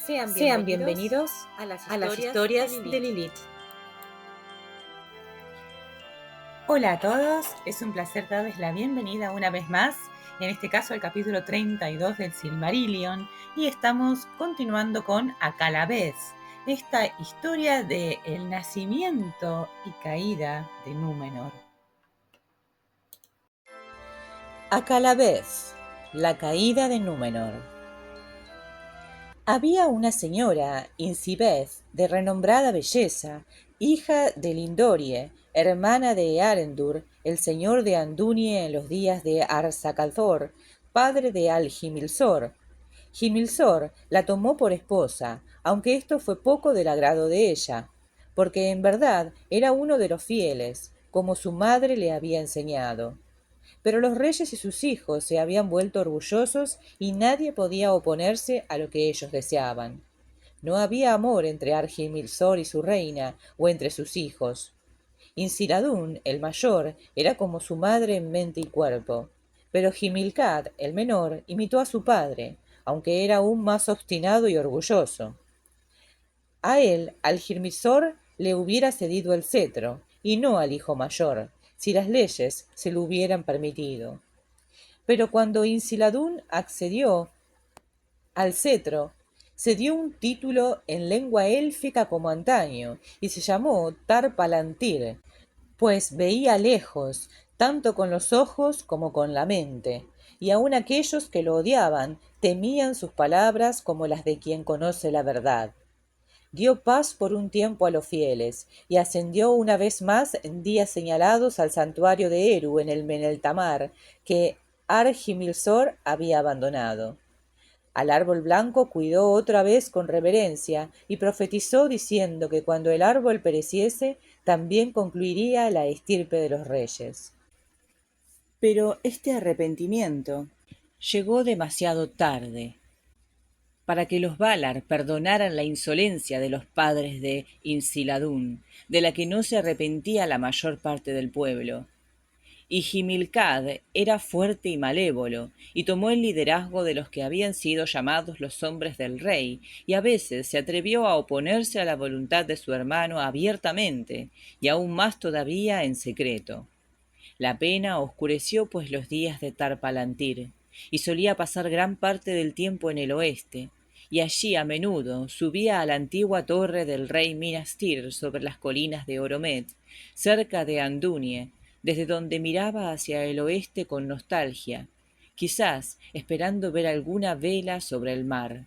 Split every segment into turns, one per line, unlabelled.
Sean bienvenidos a las historias de Lilith. Hola a todos, es un placer darles la bienvenida una vez más, en este caso al capítulo 32 del Silmarillion, y estamos continuando con Akalabeth, esta historia de el nacimiento y caída de Númenor. Akalabeth, la caída de Númenor. Había una señora, Incibeth, de renombrada belleza, hija de Lindorie, hermana de Earendur, el señor de Andunie en los días de Arsacalthor, padre de Al-Himilsor. Himilsor la tomó por esposa, aunque esto fue poco del agrado de ella, porque en verdad era uno de los fieles, como su madre le había enseñado. Pero los reyes y sus hijos se habían vuelto orgullosos y nadie podía oponerse a lo que ellos deseaban. No había amor entre Argimilsor y su reina, o entre sus hijos. Insiradún, el mayor, era como su madre en mente y cuerpo. Pero Himilcad, el menor, imitó a su padre, aunque era aún más obstinado y orgulloso. A él, al Girmisor, le hubiera cedido el cetro, y no al hijo mayor, si las leyes se lo hubieran permitido. Pero cuando Insiladún accedió al cetro, se dio un título en lengua élfica como antaño, y se llamó Tar Palantir, pues veía lejos, tanto con los ojos como con la mente, y aun aquellos que lo odiaban temían sus palabras como las de quien conoce la verdad. Dio paz por un tiempo a los fieles, y ascendió una vez más en días señalados al santuario de Eru en el Meneltamar, que Argimilsor había abandonado. Al árbol blanco cuidó otra vez con reverencia, y profetizó diciendo que cuando el árbol pereciese, también concluiría la estirpe de los reyes. Pero este arrepentimiento llegó demasiado tarde para que los Valar perdonaran la insolencia de los padres de Insiladún, de la que no se arrepentía la mayor parte del pueblo. Y Himilcad era fuerte y malévolo, y tomó el liderazgo de los que habían sido llamados los hombres del rey, y a veces se atrevió a oponerse a la voluntad de su hermano abiertamente, y aún más todavía en secreto. La pena oscureció pues los días de Tar-Palantir, y solía pasar gran parte del tiempo en el oeste, y allí a menudo subía a la antigua torre del rey Minas Tirith sobre las colinas de Oromet, cerca de Andunie, desde donde miraba hacia el oeste con nostalgia, quizás esperando ver alguna vela sobre el mar.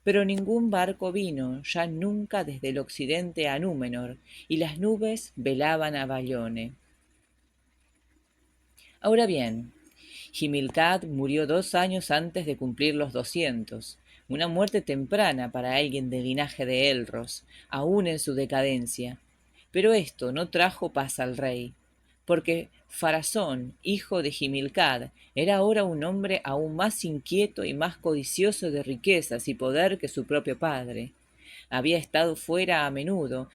Pero ningún barco vino ya nunca desde el occidente a Númenor, y las nubes velaban a Bayone. Ahora bien, Himilcad murió 2 años antes de cumplir los 200, una muerte temprana para alguien del linaje de Elros, aún en su decadencia. Pero esto no trajo paz al rey, porque Pharazón, hijo de Himilcad, era ahora un hombre aún más inquieto y más codicioso de riquezas y poder que su propio padre. Había estado fuera a menudo,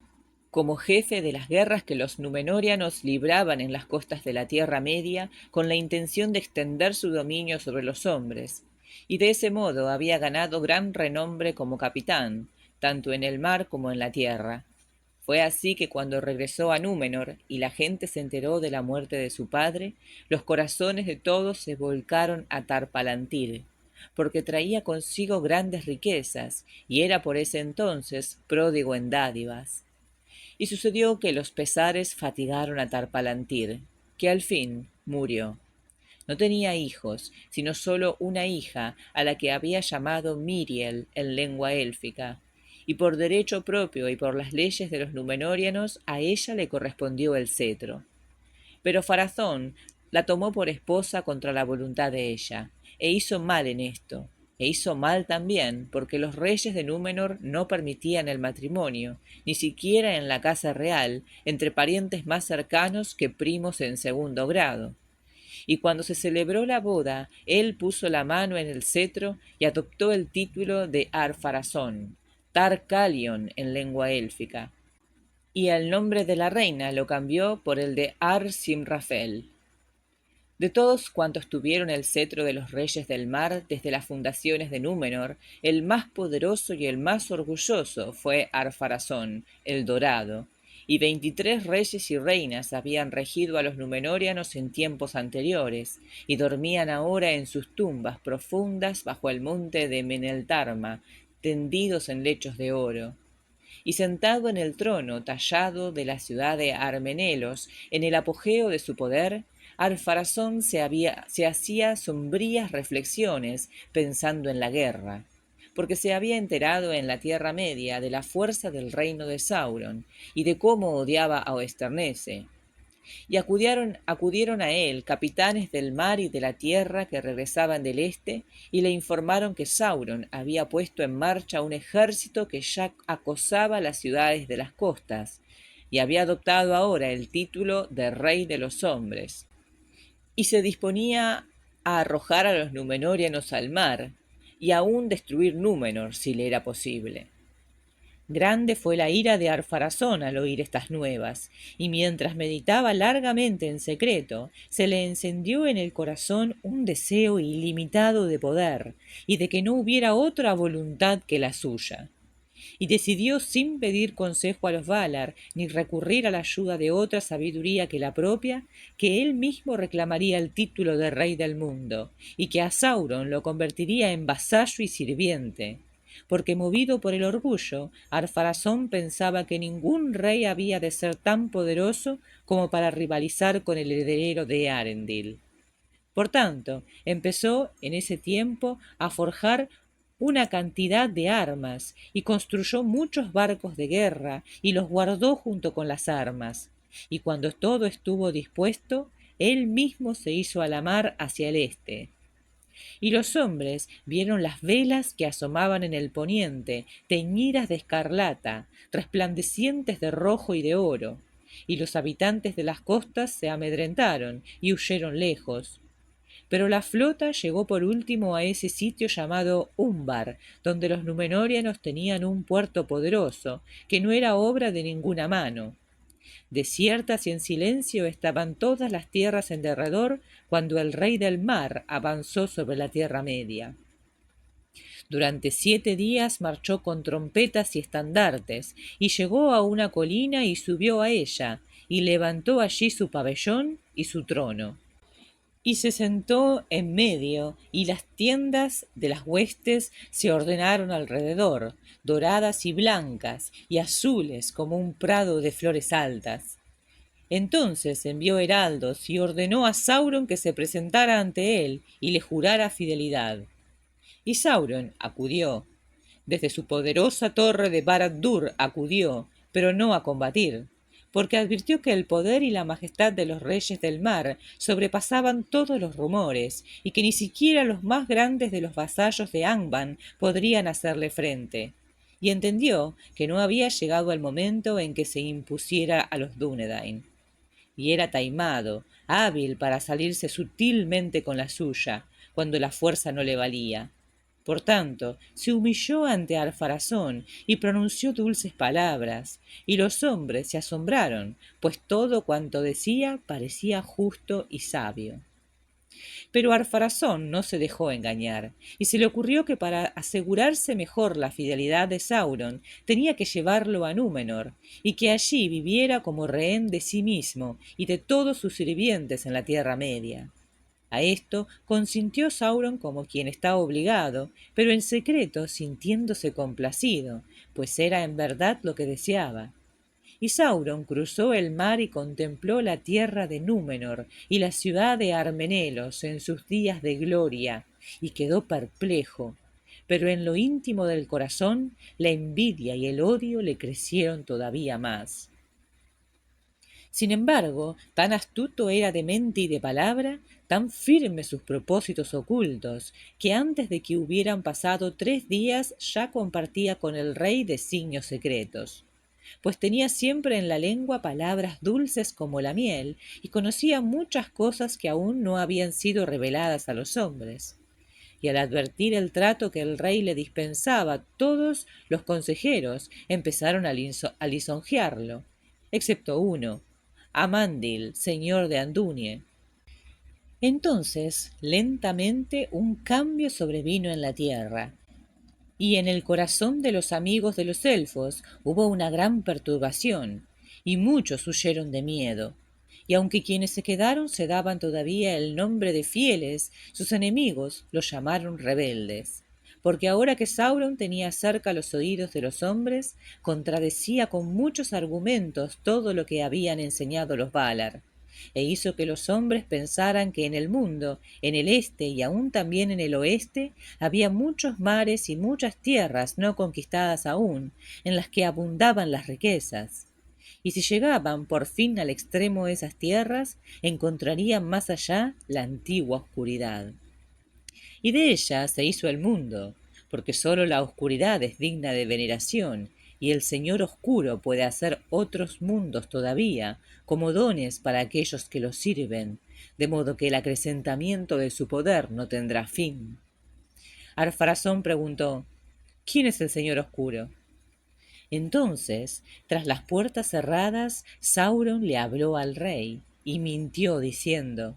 como jefe de las guerras que los Númenóreanos libraban en las costas de la Tierra Media con la intención de extender su dominio sobre los hombres, y de ese modo había ganado gran renombre como capitán, tanto en el mar como en la tierra. Fue así que cuando regresó a Númenor y la gente se enteró de la muerte de su padre, los corazones de todos se volcaron a Tar-Palantir, porque traía consigo grandes riquezas y era por ese entonces pródigo en dádivas. Y sucedió que los pesares fatigaron a Tar-Palantir, que al fin murió. No tenía hijos, sino sólo una hija, a la que había llamado Miriel en lengua élfica, y por derecho propio y por las leyes de los Númenóreanos a ella le correspondió el cetro. Pero Pharazón la tomó por esposa contra la voluntad de ella, e hizo mal en esto, e hizo mal también porque los reyes de Númenor no permitían el matrimonio, ni siquiera en la casa real, entre parientes más cercanos que primos en segundo grado. Y cuando se celebró la boda, él puso la mano en el cetro y adoptó el título de Ar-Pharazón, Tar-Calion en lengua élfica, y el nombre de la reina lo cambió por el de Ar-Simrafel. De todos cuantos tuvieron el cetro de los reyes del mar desde las fundaciones de Númenor, el más poderoso y el más orgulloso fue Arfarazón, el Dorado, y 23 reyes y reinas habían regido a los Númenóreanos en tiempos anteriores, y dormían ahora en sus tumbas profundas bajo el monte de Meneltarma, tendidos en lechos de oro. Y sentado en el trono tallado de la ciudad de Armenelos, en el apogeo de su poder, Arfarazón se hacía sombrías reflexiones pensando en la guerra, porque se había enterado en la Tierra Media de la fuerza del reino de Sauron y de cómo odiaba a Oesternece, y acudieron a él capitanes del mar y de la tierra que regresaban del este, y le informaron que Sauron había puesto en marcha un ejército que ya acosaba las ciudades de las costas, y había adoptado ahora el título de Rey de los Hombres, y se disponía a arrojar a los Númenóreanos al mar, y aún destruir Númenor si le era posible. Grande fue la ira de Arfarazón al oír estas nuevas, y mientras meditaba largamente en secreto, se le encendió en el corazón un deseo ilimitado de poder, y de que no hubiera otra voluntad que la suya. Y decidió sin pedir consejo a los Valar, ni recurrir a la ayuda de otra sabiduría que la propia, que él mismo reclamaría el título de rey del mundo, y que a Sauron lo convertiría en vasallo y sirviente, porque movido por el orgullo, Arfarazón pensaba que ningún rey había de ser tan poderoso como para rivalizar con el heredero de Arendil. Por tanto, empezó en ese tiempo a forjar una cantidad de armas y construyó muchos barcos de guerra y los guardó junto con las armas. Y cuando todo estuvo dispuesto, él mismo se hizo a la mar hacia el este. Y los hombres vieron las velas que asomaban en el poniente, teñidas de escarlata, resplandecientes de rojo y de oro. Y los habitantes de las costas se amedrentaron y huyeron lejos. Pero la flota llegó por último a ese sitio llamado Umbar, donde los Númenóreanos tenían un puerto poderoso, que no era obra de ninguna mano. Desiertas y en silencio estaban todas las tierras en derredor cuando el rey del mar avanzó sobre la Tierra Media. Durante 7 días marchó con trompetas y estandartes, y llegó a una colina y subió a ella, y levantó allí su pabellón y su trono. Y se sentó en medio, y las tiendas de las huestes se ordenaron alrededor, doradas y blancas, y azules como un prado de flores altas. Entonces envió heraldos y ordenó a Sauron que se presentara ante él y le jurara fidelidad. Y Sauron acudió. Desde su poderosa torre de Barad-dûr acudió, pero no a combatir, porque advirtió que el poder y la majestad de los reyes del mar sobrepasaban todos los rumores, y que ni siquiera los más grandes de los vasallos de Angband podrían hacerle frente. Y entendió que no había llegado el momento en que se impusiera a los Dúnedain. Y era taimado, hábil para salirse sutilmente con la suya, cuando la fuerza no le valía. Por tanto, se humilló ante Arfarazón y pronunció dulces palabras, y los hombres se asombraron, pues todo cuanto decía parecía justo y sabio. Pero Arfarazón no se dejó engañar, y se le ocurrió que para asegurarse mejor la fidelidad de Sauron tenía que llevarlo a Númenor, y que allí viviera como rehén de sí mismo y de todos sus sirvientes en la Tierra Media. A esto consintió Sauron como quien está obligado, pero en secreto sintiéndose complacido, pues era en verdad lo que deseaba. Y Sauron cruzó el mar y contempló la tierra de Númenor y la ciudad de Armenelos en sus días de gloria, y quedó perplejo. Pero en lo íntimo del corazón la envidia y el odio le crecieron todavía más. Sin embargo, tan astuto era de mente y de palabra, tan firmes sus propósitos ocultos, que antes de que hubieran pasado 3 días ya compartía con el rey designios secretos, pues tenía siempre en la lengua palabras dulces como la miel, y conocía muchas cosas que aún no habían sido reveladas a los hombres. Y al advertir el trato que el rey le dispensaba, todos los consejeros empezaron a lisonjearlo, excepto uno, Amandil, señor de Andunie. Entonces, lentamente, un cambio sobrevino en la tierra, y en el corazón de los amigos de los elfos hubo una gran perturbación, y muchos huyeron de miedo. Y aunque quienes se quedaron se daban todavía el nombre de fieles, sus enemigos los llamaron rebeldes. Porque ahora que Sauron tenía cerca los oídos de los hombres, contradecía con muchos argumentos todo lo que habían enseñado los Valar, e hizo que los hombres pensaran que en el mundo, en el este y aun también en el oeste, había muchos mares y muchas tierras no conquistadas aún, en las que abundaban las riquezas. Y si llegaban por fin al extremo de esas tierras, encontrarían más allá la antigua oscuridad. Y de ella se hizo el mundo, porque sólo la oscuridad es digna de veneración, y el Señor Oscuro puede hacer otros mundos todavía, como dones para aquellos que los sirven, de modo que el acrecentamiento de su poder no tendrá fin. Arfarazón preguntó: ¿Quién es el Señor Oscuro? Entonces, tras las puertas cerradas, Sauron le habló al rey, y mintió diciendo: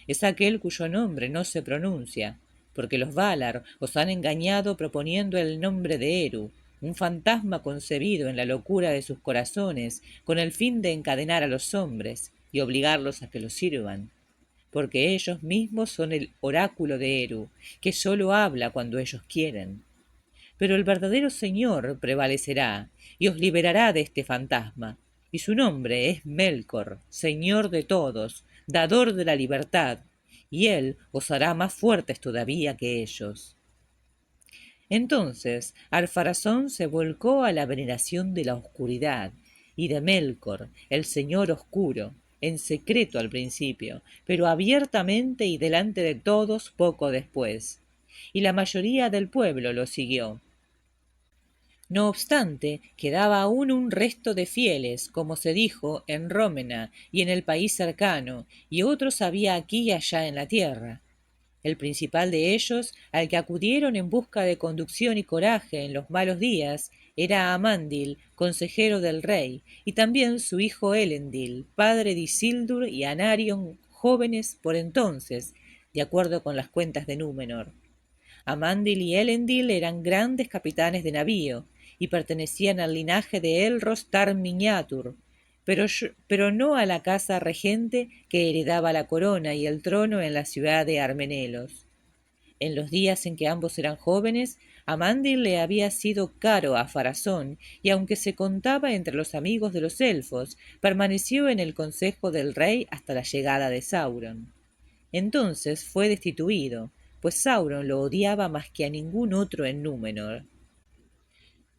es aquel cuyo nombre no se pronuncia, porque los Valar os han engañado proponiendo el nombre de Eru, un fantasma concebido en la locura de sus corazones, con el fin de encadenar a los hombres y obligarlos a que los sirvan. Porque ellos mismos son el oráculo de Eru, que sólo habla cuando ellos quieren. Pero el verdadero Señor prevalecerá y os liberará de este fantasma, y su nombre es Melkor, Señor de todos, dador de la libertad, y él os hará más fuertes todavía que ellos. Entonces Alfarazón se volcó a la veneración de la oscuridad y de Melkor, el Señor Oscuro, en secreto al principio, pero abiertamente y delante de todos poco después. Y la mayoría del pueblo lo siguió. No obstante, quedaba aún un resto de fieles, como se dijo, en Rómena y en el país cercano, y otros había aquí y allá en la tierra. El principal de ellos, al que acudieron en busca de conducción y coraje en los malos días, era Amandil, consejero del rey, y también su hijo Elendil, padre de Isildur y Anarion, jóvenes por entonces, de acuerdo con las cuentas de Númenor. Amandil y Elendil eran grandes capitanes de navío y pertenecían al linaje de Elros Tar-Minyatur, pero no a la casa regente que heredaba la corona y el trono en la ciudad de Armenelos. En los días en que ambos eran jóvenes, Amandil le había sido caro a Farazón, y aunque se contaba entre los amigos de los elfos, permaneció en el consejo del rey hasta la llegada de Sauron. Entonces fue destituido, pues Sauron lo odiaba más que a ningún otro en Númenor.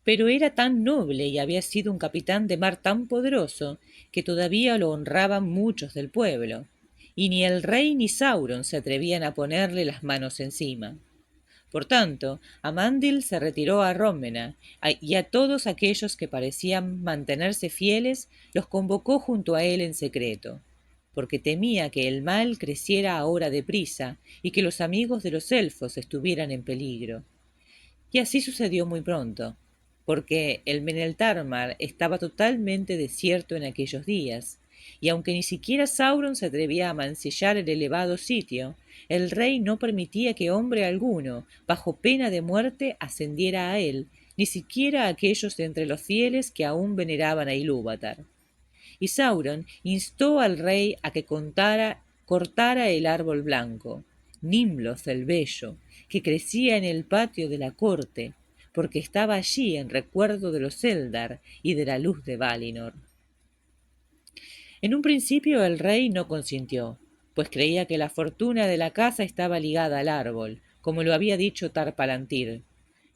Pero era tan noble y había sido un capitán de mar tan poderoso que todavía lo honraban muchos del pueblo, y ni el rey ni Sauron se atrevían a ponerle las manos encima. Por tanto, Amandil se retiró a Rómena, y a todos aquellos que parecían mantenerse fieles los convocó junto a él en secreto, porque temía que el mal creciera ahora deprisa y que los amigos de los elfos estuvieran en peligro. Y así sucedió muy pronto, porque el Meneltarmar estaba totalmente desierto en aquellos días, y aunque ni siquiera Sauron se atrevía a mancillar el elevado sitio, el rey no permitía que hombre alguno, bajo pena de muerte, ascendiera a él, ni siquiera aquellos de entre los fieles que aún veneraban a Ilúvatar. Y Sauron instó al rey a que cortara el árbol blanco, Nimloth el bello, que crecía en el patio de la corte, porque estaba allí en recuerdo de los Eldar y de la luz de Valinor. En un principio el rey no consintió, pues creía que la fortuna de la casa estaba ligada al árbol, como lo había dicho Tar-Palantir.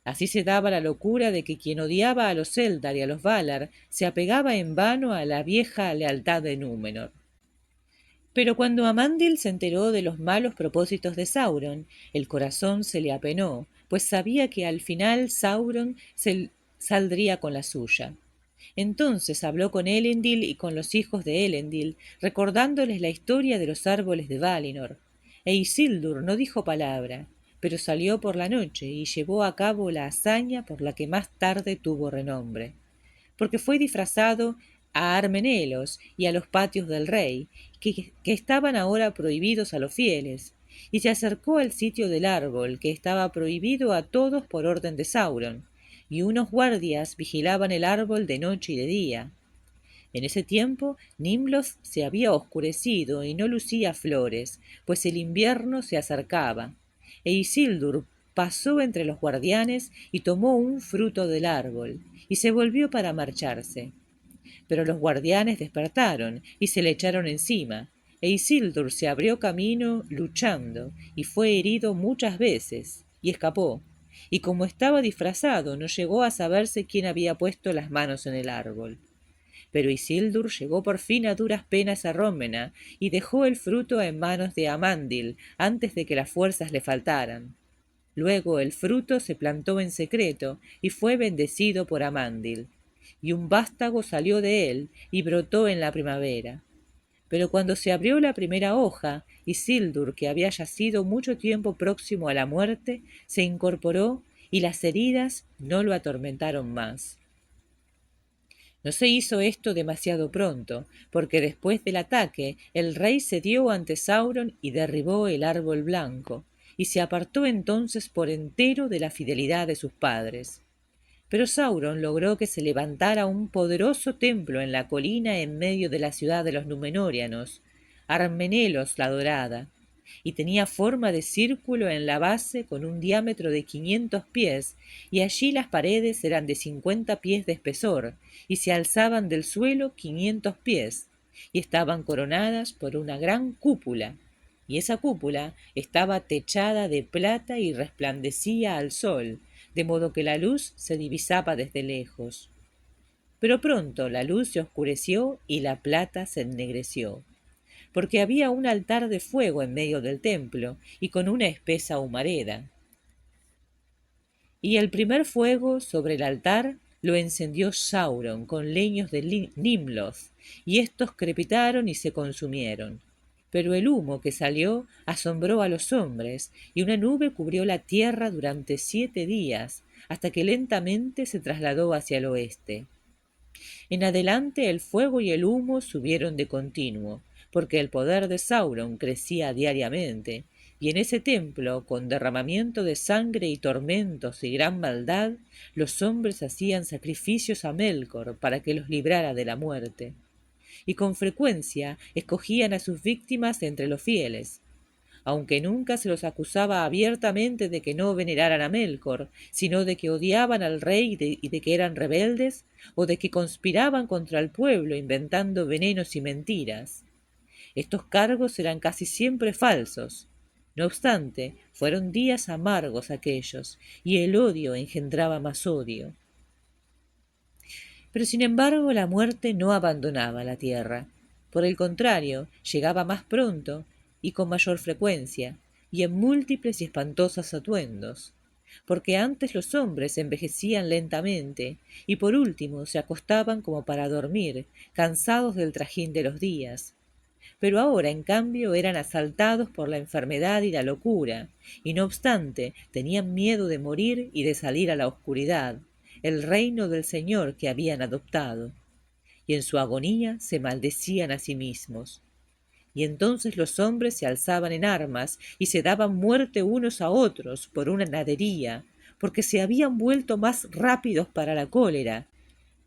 Así se daba la locura de que quien odiaba a los Eldar y a los Valar se apegaba en vano a la vieja lealtad de Númenor. Pero cuando Amandil se enteró de los malos propósitos de Sauron, el corazón se le apenó, pues sabía que al final Sauron saldría con la suya. Entonces habló con Elendil y con los hijos de Elendil, recordándoles la historia de los árboles de Valinor. E Isildur no dijo palabra, pero salió por la noche y llevó a cabo la hazaña por la que más tarde tuvo renombre, porque fue disfrazado a Armenelos y a los patios del rey, que estaban ahora prohibidos a los fieles, y se acercó al sitio del árbol, que estaba prohibido a todos por orden de Sauron, y unos guardias vigilaban el árbol de noche y de día. En ese tiempo Nimlos se había oscurecido y no lucía flores, pues el invierno se acercaba, e Isildur pasó entre los guardianes y tomó un fruto del árbol, y se volvió para marcharse. Pero los guardianes despertaron y se le echaron encima, e Isildur se abrió camino luchando, y fue herido muchas veces, y escapó. Y como estaba disfrazado, no llegó a saberse quién había puesto las manos en el árbol. Pero Isildur llegó por fin a duras penas a Rómena y dejó el fruto en manos de Amandil antes de que las fuerzas le faltaran. Luego el fruto se plantó en secreto y fue bendecido por Amandil, y un vástago salió de él y brotó en la primavera. Pero cuando se abrió la primera hoja, Isildur, que había yacido mucho tiempo próximo a la muerte, se incorporó y las heridas no lo atormentaron más. No se hizo esto demasiado pronto, porque después del ataque el rey cedió ante Sauron y derribó el árbol blanco, y se apartó entonces por entero de la fidelidad de sus padres. Pero Sauron logró que se levantara un poderoso templo en la colina en medio de la ciudad de los Númenóreanos, Armenelos la Dorada, y tenía forma de círculo en la base con un diámetro de 500 pies, y allí las paredes eran de 50 pies de espesor, y se alzaban del suelo 500 pies, y estaban coronadas por una gran cúpula, y esa cúpula estaba techada de plata y resplandecía al sol, de modo que la luz se divisaba desde lejos. Pero pronto la luz se oscureció y la plata se ennegreció, porque había un altar de fuego en medio del templo y con una espesa humareda. Y el primer fuego sobre el altar lo encendió Sauron con leños de Nimloth, y éstos crepitaron y se consumieron. Pero el humo que salió asombró a los hombres, y una nube cubrió la tierra durante 7 días, hasta que lentamente se trasladó hacia el oeste. En adelante el fuego y el humo subieron de continuo, porque el poder de Sauron crecía diariamente, y en ese templo, con derramamiento de sangre y tormentos y gran maldad, los hombres hacían sacrificios a Melkor para que los librara de la muerte. Y con frecuencia escogían a sus víctimas entre los fieles, aunque nunca se los acusaba abiertamente de que no veneraran a Melkor, sino de que odiaban al rey y de que eran rebeldes, o de que conspiraban contra el pueblo inventando venenos y mentiras. Estos cargos eran casi siempre falsos. No obstante, fueron días amargos aquellos, y el odio engendraba más odio. Pero sin embargo la muerte no abandonaba la tierra. Por el contrario, llegaba más pronto y con mayor frecuencia, y en múltiples y espantosos atuendos, porque antes los hombres envejecían lentamente, y por último se acostaban como para dormir, cansados del trajín de los días. Pero ahora, en cambio, eran asaltados por la enfermedad y la locura, y no obstante tenían miedo de morir y de salir a la oscuridad, el reino del Señor que habían adoptado, y en su agonía se maldecían a sí mismos. Y entonces los hombres se alzaban en armas y se daban muerte unos a otros por una nadería, porque se habían vuelto más rápidos para la cólera,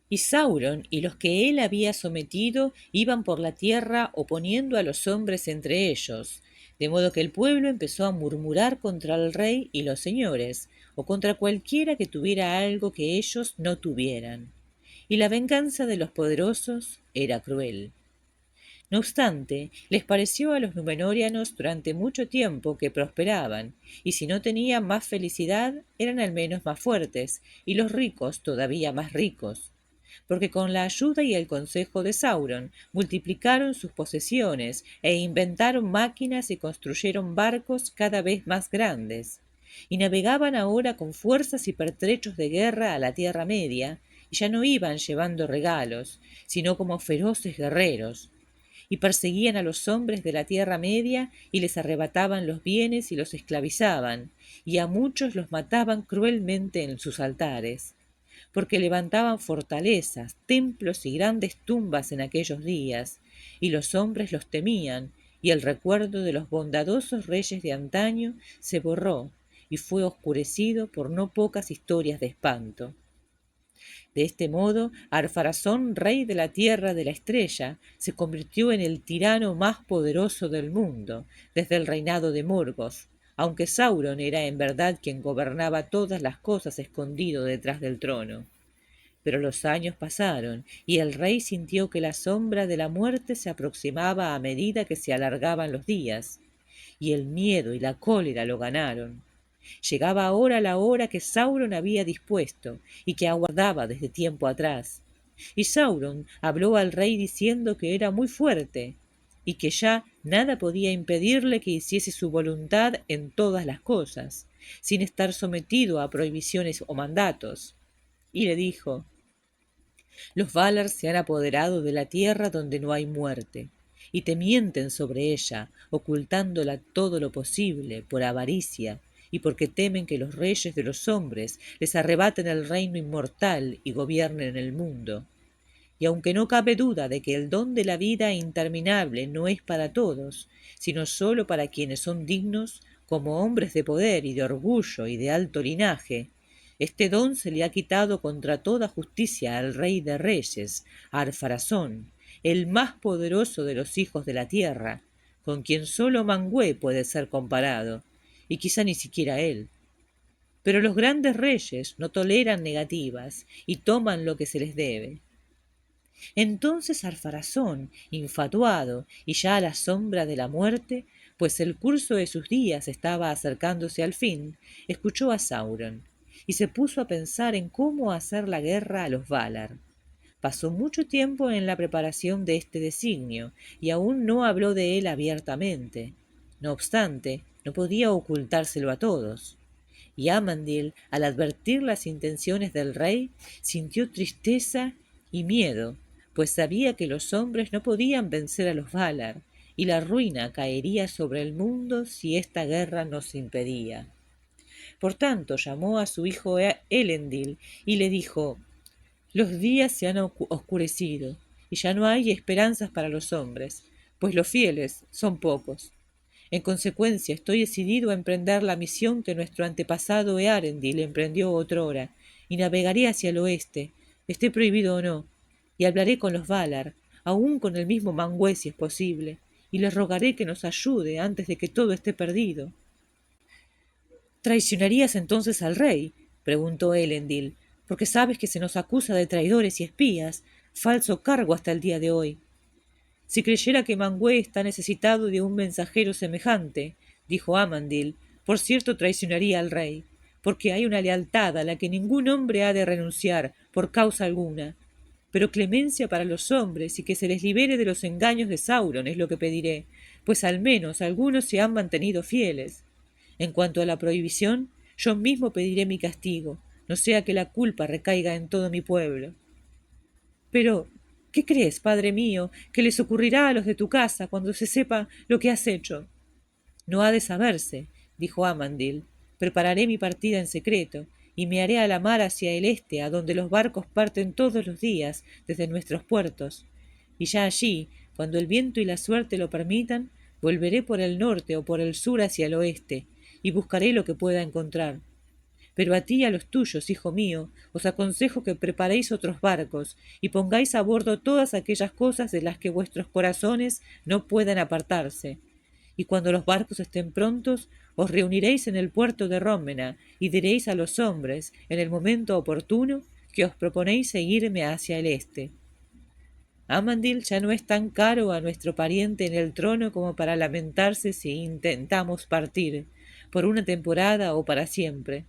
y Sauron y los que él había sometido iban por la tierra oponiendo a los hombres entre ellos, de modo que el pueblo empezó a murmurar contra el rey y los señores, o contra cualquiera que tuviera algo que ellos no tuvieran. Y la venganza de los poderosos era cruel. No obstante, les pareció a los Númenóreanos durante mucho tiempo que prosperaban, y si no tenían más felicidad, eran al menos más fuertes, y los ricos todavía más ricos, porque con la ayuda y el consejo de Sauron multiplicaron sus posesiones e inventaron máquinas y construyeron barcos cada vez más grandes, y navegaban ahora con fuerzas y pertrechos de guerra a la Tierra Media, y ya no iban llevando regalos, sino como feroces guerreros, y perseguían a los hombres de la Tierra Media y les arrebataban los bienes y los esclavizaban, y a muchos los mataban cruelmente en sus altares. porque levantaban fortalezas, templos y grandes tumbas en aquellos días, y los hombres los temían, y el recuerdo de los bondadosos reyes de antaño se borró y fue oscurecido por no pocas historias de espanto. De este modo, Arfarazón, rey de la tierra de la estrella, se convirtió en el tirano más poderoso del mundo, desde el reinado de Morgoth, aunque Sauron era en verdad quien gobernaba todas las cosas escondido detrás del trono. Pero los años pasaron, y el rey sintió que la sombra de la muerte se aproximaba a medida que se alargaban los días, y el miedo y la cólera lo ganaron. Llegaba ahora la hora que Sauron había dispuesto y que aguardaba desde tiempo atrás. Y Sauron habló al rey diciendo que era muy fuerte y que ya nada podía impedirle que hiciese su voluntad en todas las cosas, sin estar sometido a prohibiciones o mandatos. Y le dijo: los Valar se han apoderado de la tierra donde no hay muerte, y te mienten sobre ella, ocultándola todo lo posible, por avaricia, y porque temen que los reyes de los hombres les arrebaten el reino inmortal y gobiernen el mundo. Y aunque no cabe duda de que el don de la vida interminable no es para todos, sino sólo para quienes son dignos, como hombres de poder y de orgullo y de alto linaje, este don se le ha quitado contra toda justicia al rey de reyes, a Arpharazón, el más poderoso de los hijos de la tierra, con quien sólo Manwë puede ser comparado, y quizá ni siquiera él. Pero los grandes reyes no toleran negativas y toman lo que se les debe. Entonces Arpharazón, infatuado y ya a la sombra de la muerte, pues el curso de sus días estaba acercándose al fin, escuchó a Sauron y se puso a pensar en cómo hacer la guerra a los Valar. Pasó mucho tiempo en la preparación de este designio y aún no habló de él abiertamente. No obstante, no podía ocultárselo a todos. Y Amandil, al advertir las intenciones del rey, sintió tristeza y miedo, pues sabía que los hombres no podían vencer a los Valar, y la ruina caería sobre el mundo si esta guerra no se impedía. Por tanto, llamó a su hijo Elendil y le dijo: los días se han oscurecido, y ya no hay esperanzas para los hombres, pues los fieles son pocos. En consecuencia, estoy decidido a emprender la misión que nuestro antepasado Earendil emprendió otrora, y navegaré hacia el oeste, esté prohibido o no, y hablaré con los Valar, aun con el mismo Manwë si es posible, y le rogaré que nos ayude antes de que todo esté perdido. ¿Traicionarías entonces al rey?, preguntó Elendil, porque sabes que se nos acusa de traidores y espías, falso cargo hasta el día de hoy. Si creyera que Manwë está necesitado de un mensajero semejante, dijo Amandil, por cierto traicionaría al rey, porque hay una lealtad a la que ningún hombre ha de renunciar por causa alguna. Pero clemencia para los hombres y que se les libere de los engaños de Sauron es lo que pediré, pues al menos algunos se han mantenido fieles. En cuanto a la prohibición, yo mismo pediré mi castigo, no sea que la culpa recaiga en todo mi pueblo. Pero, ¿qué crees, padre mío, que les ocurrirá a los de tu casa cuando se sepa lo que has hecho? No ha de saberse, dijo Amandil. Prepararé mi partida en secreto, y me haré a la mar hacia el este, a donde los barcos parten todos los días desde nuestros puertos. Y ya allí, cuando el viento y la suerte lo permitan, volveré por el norte o por el sur hacia el oeste, y buscaré lo que pueda encontrar. Pero a ti y a los tuyos, hijo mío, os aconsejo que preparéis otros barcos y pongáis a bordo todas aquellas cosas de las que vuestros corazones no puedan apartarse. Y cuando los barcos estén prontos, os reuniréis en el puerto de Rómena y diréis a los hombres, en el momento oportuno, que os proponéis seguirme hacia el este. Amandil ya no es tan caro a nuestro pariente en el trono como para lamentarse si intentamos partir, por una temporada o para siempre.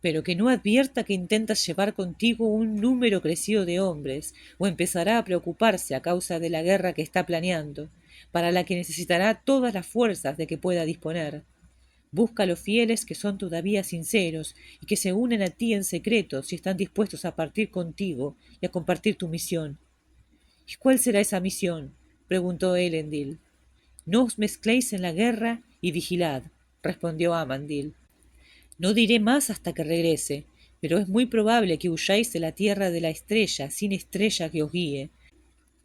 Pero que no advierta que intentas llevar contigo un número crecido de hombres, o empezará a preocuparse a causa de la guerra que está planeando, para la que necesitará todas las fuerzas de que pueda disponer. Busca a los fieles que son todavía sinceros y que se unen a ti en secreto si están dispuestos a partir contigo y a compartir tu misión. ¿Y cuál será esa misión?, preguntó Elendil. No os mezcléis en la guerra y vigilad, respondió Amandil. No diré más hasta que regrese, pero es muy probable que huyáis de la tierra de la estrella, sin estrella que os guíe,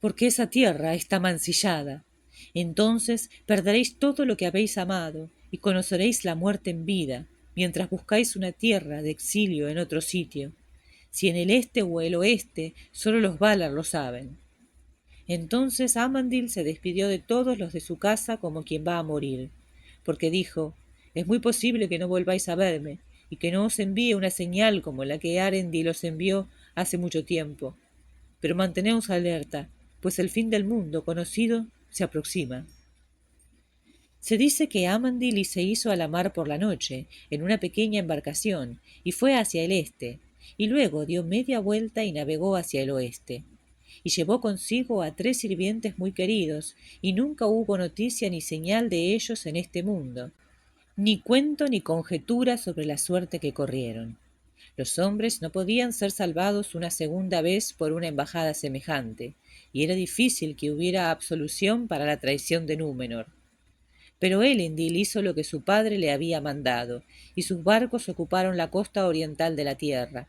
porque esa tierra está mancillada. Entonces perderéis todo lo que habéis amado y conoceréis la muerte en vida, mientras buscáis una tierra de exilio en otro sitio. Si en el este o el oeste, solo los Valar lo saben. Entonces Amandil se despidió de todos los de su casa como quien va a morir, porque dijo: es muy posible que no volváis a verme, y que no os envíe una señal como la que Arendil os envió hace mucho tiempo. Pero manteneos alerta, pues el fin del mundo conocido se aproxima. Se dice que Amandil se hizo a la mar por la noche, en una pequeña embarcación, y fue hacia el este, y luego dio media vuelta y navegó hacia el oeste. Y llevó consigo a 3 sirvientes muy queridos, y nunca hubo noticia ni señal de ellos en este mundo, ni cuento ni conjetura sobre la suerte que corrieron. Los hombres no podían ser salvados una segunda vez por una embajada semejante, y era difícil que hubiera absolución para la traición de Númenor. Pero Elendil hizo lo que su padre le había mandado, y sus barcos ocuparon la costa oriental de la tierra.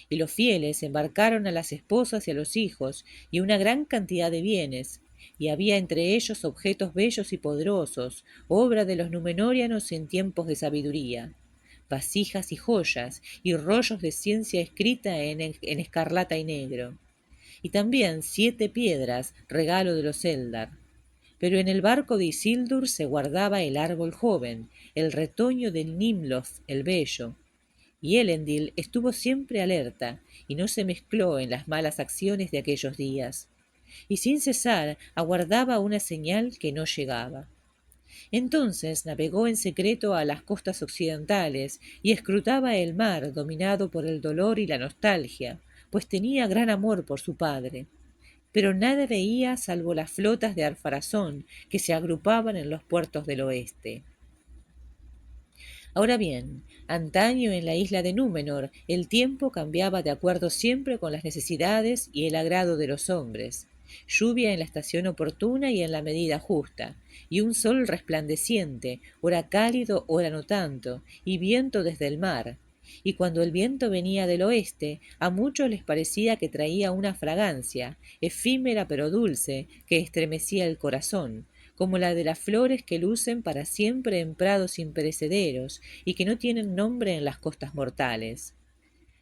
Y los fieles embarcaron a las esposas y a los hijos, y una gran cantidad de bienes, y había entre ellos objetos bellos y poderosos, obra de los Númenóreanos en tiempos de sabiduría, vasijas y joyas, y rollos de ciencia escrita en escarlata y negro, y también 7 piedras, regalo de los Eldar. Pero en el barco de Isildur se guardaba el árbol joven, el retoño del Nimloth el bello, y Elendil estuvo siempre alerta y no se mezcló en las malas acciones de aquellos días, y sin cesar aguardaba una señal que no llegaba. Entonces navegó en secreto a las costas occidentales y escrutaba el mar dominado por el dolor y la nostalgia, pues tenía gran amor por su padre, pero nada veía salvo las flotas de Arpharazón que se agrupaban en los puertos del oeste. Ahora bien, antaño en la isla de Númenor el tiempo cambiaba de acuerdo siempre con las necesidades y el agrado de los hombres, lluvia en la estación oportuna y en la medida justa, y un sol resplandeciente, ora cálido, ora no tanto, y viento desde el mar. Y cuando el viento venía del oeste, a muchos les parecía que traía una fragancia, efímera pero dulce, que estremecía el corazón, como la de las flores que lucen para siempre en prados imperecederos y que no tienen nombre en las costas mortales.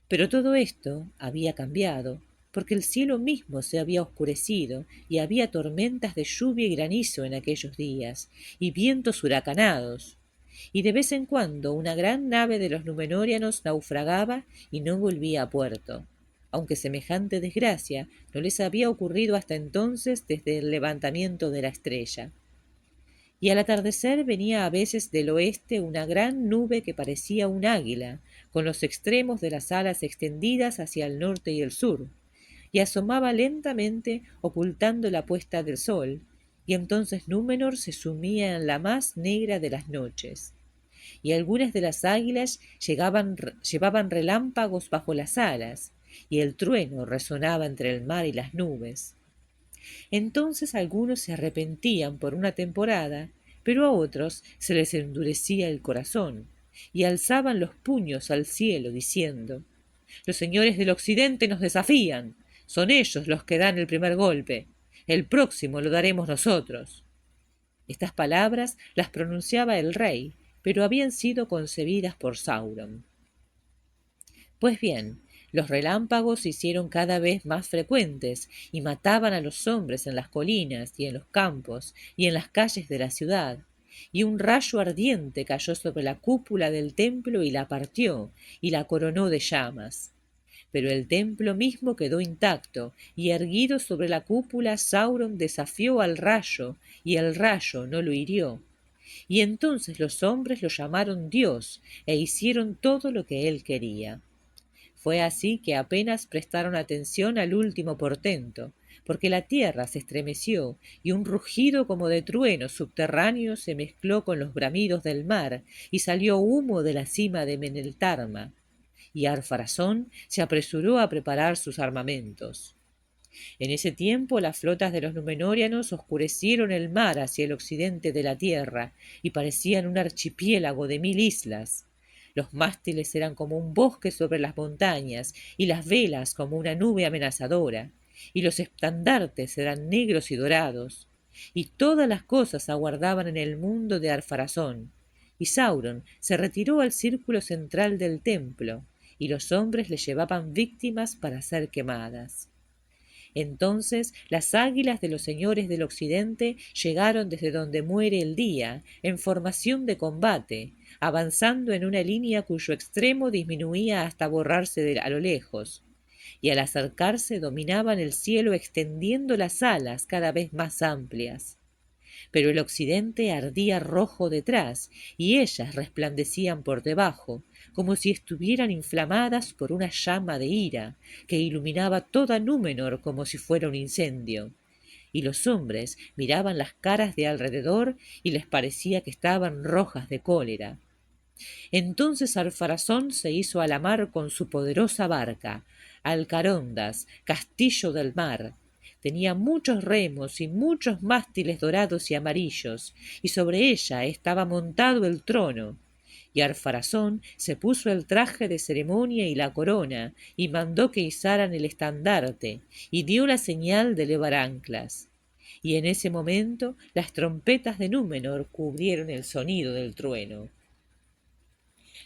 Pero todo esto había cambiado, porque el cielo mismo se había oscurecido y había tormentas de lluvia y granizo en aquellos días, y vientos huracanados, y de vez en cuando una gran nave de los Númenóreanos naufragaba y no volvía a puerto, aunque semejante desgracia no les había ocurrido hasta entonces desde el levantamiento de la estrella. Y al atardecer venía a veces del oeste una gran nube que parecía un águila, con los extremos de las alas extendidas hacia el norte y el sur, y asomaba lentamente ocultando la puesta del sol, y entonces Númenor se sumía en la más negra de las noches, y algunas de las águilas llevaban relámpagos bajo las alas, y el trueno resonaba entre el mar y las nubes. Entonces algunos se arrepentían por una temporada, pero a otros se les endurecía el corazón, y alzaban los puños al cielo diciendo: los señores del occidente nos desafían, son ellos los que dan el primer golpe, el próximo lo daremos nosotros. Estas palabras las pronunciaba el rey, pero habían sido concebidas por Sauron. Pues bien, los relámpagos se hicieron cada vez más frecuentes y mataban a los hombres en las colinas y en los campos y en las calles de la ciudad, y un rayo ardiente cayó sobre la cúpula del templo y la partió y la coronó de llamas. Pero el templo mismo quedó intacto, y erguido sobre la cúpula Sauron desafió al rayo, y el rayo no lo hirió. Y entonces los hombres lo llamaron Dios, e hicieron todo lo que él quería. Fue así que apenas prestaron atención al último portento, porque la tierra se estremeció y un rugido como de trueno subterráneo se mezcló con los bramidos del mar y salió humo de la cima de Meneltarma, y Arpharazón se apresuró a preparar sus armamentos. En ese tiempo las flotas de los Númenóreanos oscurecieron el mar hacia el occidente de la tierra y parecían un archipiélago de 1000 islas. Los mástiles eran como un bosque sobre las montañas, y las velas como una nube amenazadora, y los estandartes eran negros y dorados, y todas las cosas aguardaban en el mundo de Arfarazón. Y Sauron se retiró al círculo central del templo, y los hombres le llevaban víctimas para ser quemadas. Entonces las águilas de los señores del occidente llegaron desde donde muere el día, en formación de combate, avanzando en una línea cuyo extremo disminuía hasta borrarse a lo lejos, y al acercarse dominaban el cielo extendiendo las alas cada vez más amplias. Pero el occidente ardía rojo detrás, y ellas resplandecían por debajo, como si estuvieran inflamadas por una llama de ira, que iluminaba toda Númenor como si fuera un incendio. Y los hombres miraban las caras de alrededor y les parecía que estaban rojas de cólera. Entonces Arfarazón se hizo a la mar con su poderosa barca, Alcarondas, castillo del mar. Tenía muchos remos y muchos mástiles dorados y amarillos, y sobre ella estaba montado el trono. Y Arfarazón se puso el traje de ceremonia y la corona, y mandó que izaran el estandarte, y dio la señal de levar anclas. Y en ese momento las trompetas de Númenor cubrieron el sonido del trueno.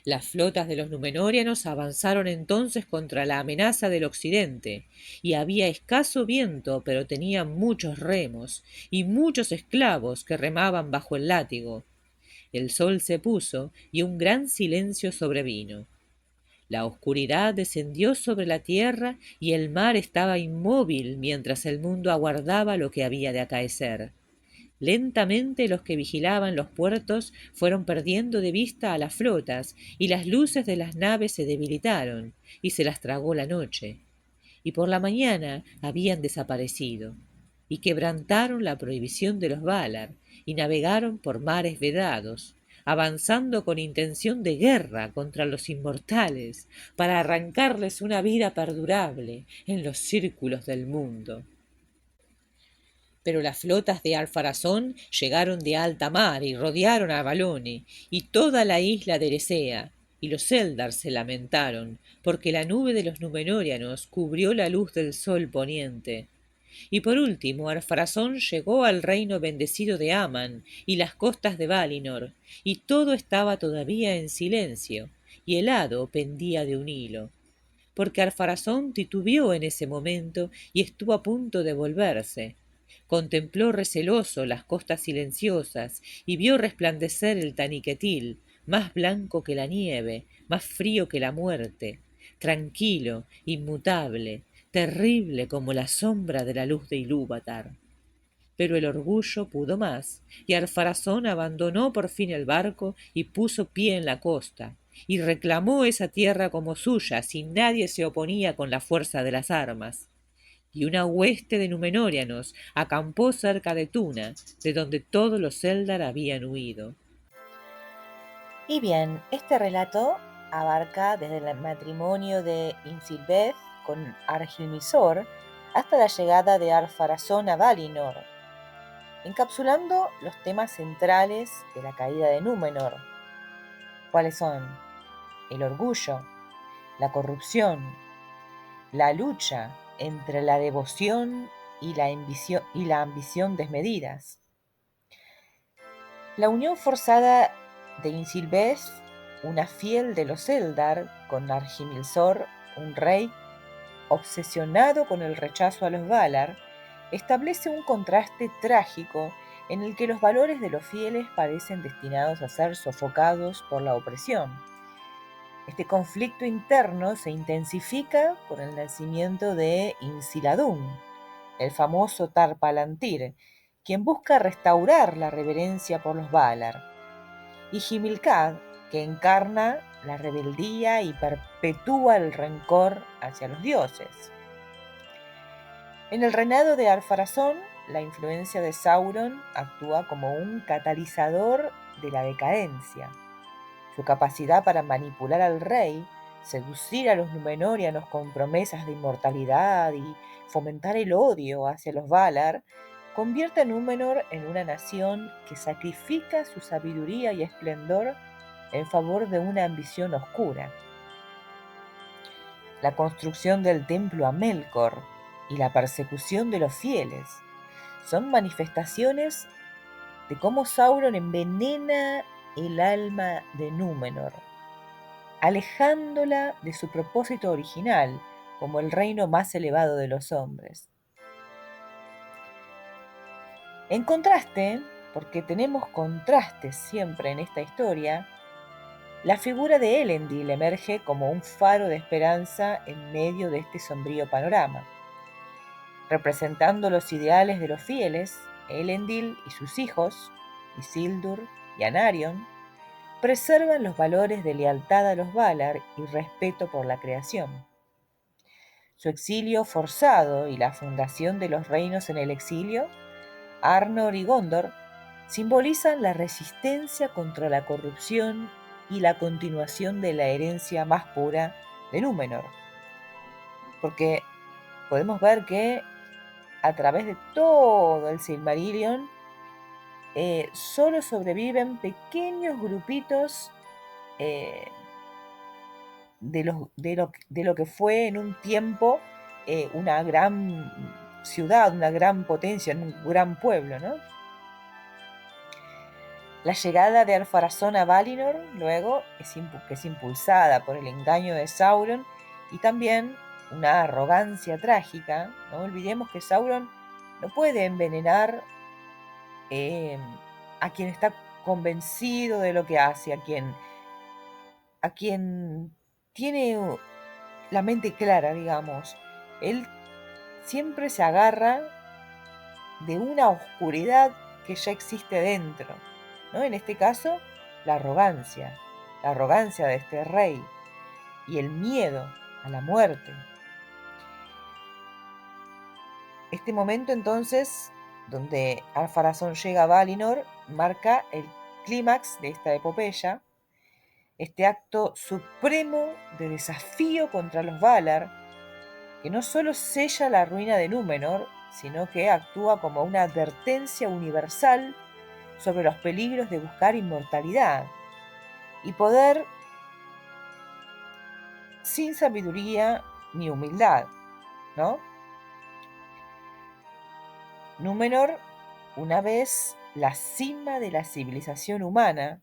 Las flotas de los Númenóreanos avanzaron entonces contra la amenaza del occidente, y había escaso viento, pero tenían muchos remos, y muchos esclavos que remaban bajo el látigo. El sol se puso, y un gran silencio sobrevino. La oscuridad descendió sobre la tierra, y el mar estaba inmóvil mientras el mundo aguardaba lo que había de acaecer. Lentamente los que vigilaban los puertos fueron perdiendo de vista a las flotas, y las luces de las naves se debilitaron, y se las tragó la noche. Y por la mañana habían desaparecido, y quebrantaron la prohibición de los Valar, y navegaron por mares vedados, avanzando con intención de guerra contra los inmortales, para arrancarles una vida perdurable en los círculos del mundo. Pero las flotas de Alfarazón llegaron de alta mar y rodearon a Balone y toda la isla de Eresea, y los Eldar se lamentaron, porque la nube de los Númenóreanos cubrió la luz del sol poniente. Y por último Alfarazón llegó al reino bendecido de Aman y las costas de Valinor, y todo estaba todavía en silencio, y el hado pendía de un hilo. Porque Alfarazón titubeó en ese momento y estuvo a punto de volverse. Contempló receloso las costas silenciosas y vio resplandecer el Taniquetil, más blanco que la nieve, más frío que la muerte, tranquilo, inmutable, terrible como la sombra de la luz de Ilúvatar. Pero el orgullo pudo más, y Alfarazón abandonó por fin el barco y puso pie en la costa, y reclamó esa tierra como suya, sin nadie se oponía con la fuerza de las armas. Y una hueste de Númenóreanos acampó cerca de Tuna, de donde todos los Eldar habían huido.
Y bien, este relato abarca desde el matrimonio de Insilbeth con Argilmisor hasta la llegada de Ar-Pharazôn a Valinor, encapsulando los temas centrales de la caída de Númenor, cuáles son el orgullo, la corrupción, la lucha entre la devoción y la ambición desmedidas, la unión forzada de Insilbeth, una fiel de los Eldar, con Nargimilzor, un rey obsesionado con el rechazo a los Valar, establece un contraste trágico en el que los valores de los fieles parecen destinados a ser sofocados por la opresión. Este conflicto interno se intensifica con el nacimiento de Insiladun, el famoso Tar Palantir, quien busca restaurar la reverencia por los Valar, y Himilcad, que encarna la rebeldía y perpetúa el rencor hacia los dioses. En el reinado de Ar-Pharazôn, la influencia de Sauron actúa como un catalizador de la decadencia. Su capacidad para manipular al rey, seducir a los Númenóreanos con promesas de inmortalidad y fomentar el odio hacia los Valar, convierte a Númenor en una nación que sacrifica su sabiduría y esplendor en favor de una ambición oscura. La construcción del templo a Melkor y la persecución de los fieles son manifestaciones de cómo Sauron envenena el alma de Númenor, alejándola de su propósito original como el reino más elevado de los hombres. En contraste, porque tenemos contrastes siempre en esta historia, la figura de Elendil emerge como un faro de esperanza en medio de este sombrío panorama. Representando los ideales de los fieles, Elendil y sus hijos, Isildur y Anarion, preservan los valores de lealtad a los Valar y respeto por la creación. Su exilio forzado y la fundación de los reinos en el exilio, Arnor y Gondor, simbolizan la resistencia contra la corrupción y la continuación de la herencia más pura de Númenor. Porque podemos ver que a través de todo el Silmarillion solo sobreviven pequeños grupitos de lo que fue en un tiempo una gran ciudad, una gran potencia, un gran pueblo, ¿no? La llegada de Ar-Pharazôn a Valinor luego que es impulsada por el engaño de Sauron y también una arrogancia trágica. No olvidemos que Sauron no puede envenenar a quien está convencido de lo que hace, a quien tiene la mente clara, digamos. Él siempre se agarra de una oscuridad que ya existe dentro, ¿no? En este caso, la arrogancia de este rey y el miedo a la muerte. Este momento entonces, donde Ar-Pharazôn llega a Valinor, marca el clímax de esta epopeya, este acto supremo de desafío contra los Valar, que no solo sella la ruina de Númenor, sino que actúa como una advertencia universal sobre los peligros de buscar inmortalidad y poder sin sabiduría ni humildad, ¿no? Númenor, una vez la cima de la civilización humana,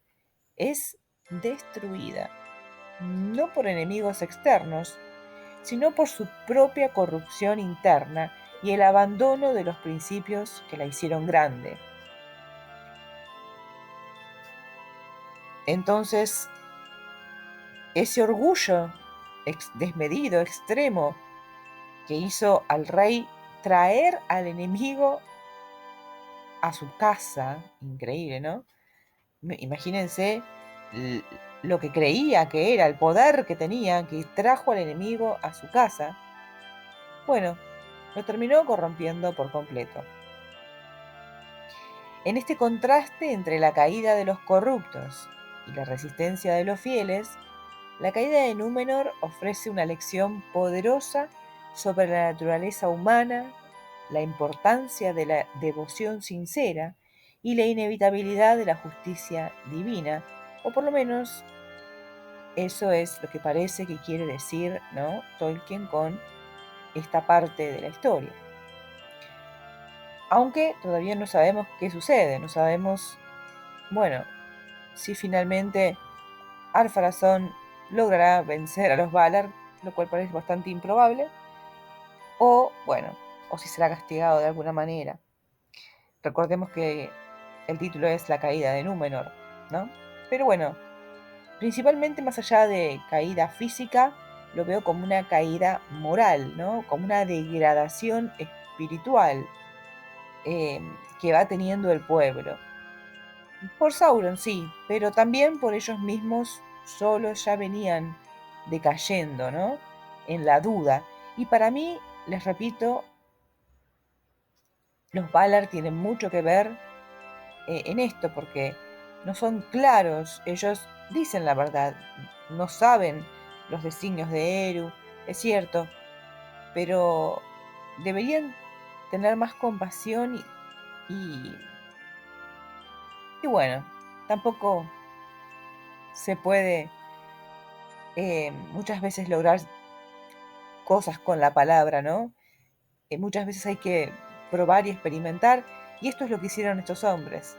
es destruida, no por enemigos externos, sino por su propia corrupción interna y el abandono de los principios que la hicieron grande. Entonces, ese orgullo desmedido, extremo, que hizo al rey traer al enemigo a su casa, increíble, ¿no? Imagínense lo que creía que era, el poder que tenía, que trajo al enemigo a su casa. Bueno, lo terminó corrompiendo por completo. En este contraste entre la caída de los corruptos y la resistencia de los fieles, la caída de Númenor ofrece una lección poderosa sobre la naturaleza humana, la importancia de la devoción sincera y la inevitabilidad de la justicia divina, o por lo menos eso es lo que parece que quiere decir, ¿no?, Tolkien con esta parte de la historia. Aunque todavía no sabemos qué sucede, no sabemos, bueno, si finalmente Ar-Pharazôn logrará vencer a los Valar, lo cual parece bastante improbable, o bueno, o si será castigado de alguna manera. Recordemos que el título es La caída de Númenor, ¿no? Pero bueno, principalmente más allá de caída física, lo veo como una caída moral, ¿no? Como una degradación espiritual que va teniendo el pueblo. Por Sauron, sí, pero también por ellos mismos solos ya venían decayendo, ¿no?, en la duda. Y para mí, les repito, los Valar tienen mucho que ver en esto, porque no son claros, ellos dicen la verdad, no saben los designios de Eru, es cierto, pero deberían tener más compasión y bueno, tampoco se puede muchas veces lograr cosas con la palabra, ¿no? Muchas veces hay que probar y experimentar, y esto es lo que hicieron estos hombres.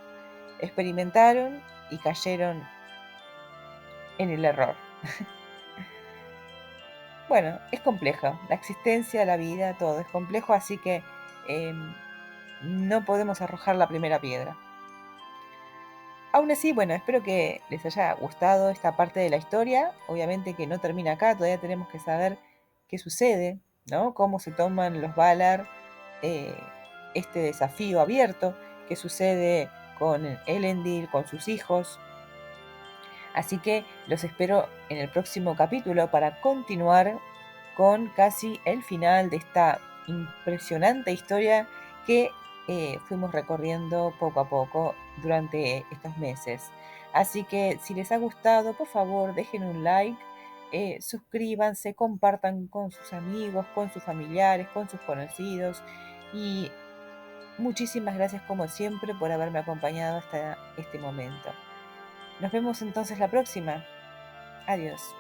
Experimentaron y cayeron en el error. Bueno, es complejo, la existencia, la vida, todo es complejo, así que no podemos arrojar la primera piedra. Aún así, bueno, espero que les haya gustado esta parte de la historia. Obviamente que no termina acá, todavía tenemos que saber qué sucede, ¿no? Cómo se toman los Valar eh, este desafío abierto, qué sucede con Elendil, con sus hijos. Así que los espero en el próximo capítulo para continuar con casi el final de esta impresionante historia que fuimos recorriendo poco a poco durante estos meses. Así que si les ha gustado, por favor, dejen un like, suscríbanse, compartan con sus amigos, con sus familiares, con sus conocidos. Y muchísimas gracias como siempre por haberme acompañado hasta este momento. Nos vemos entonces la próxima. Adiós.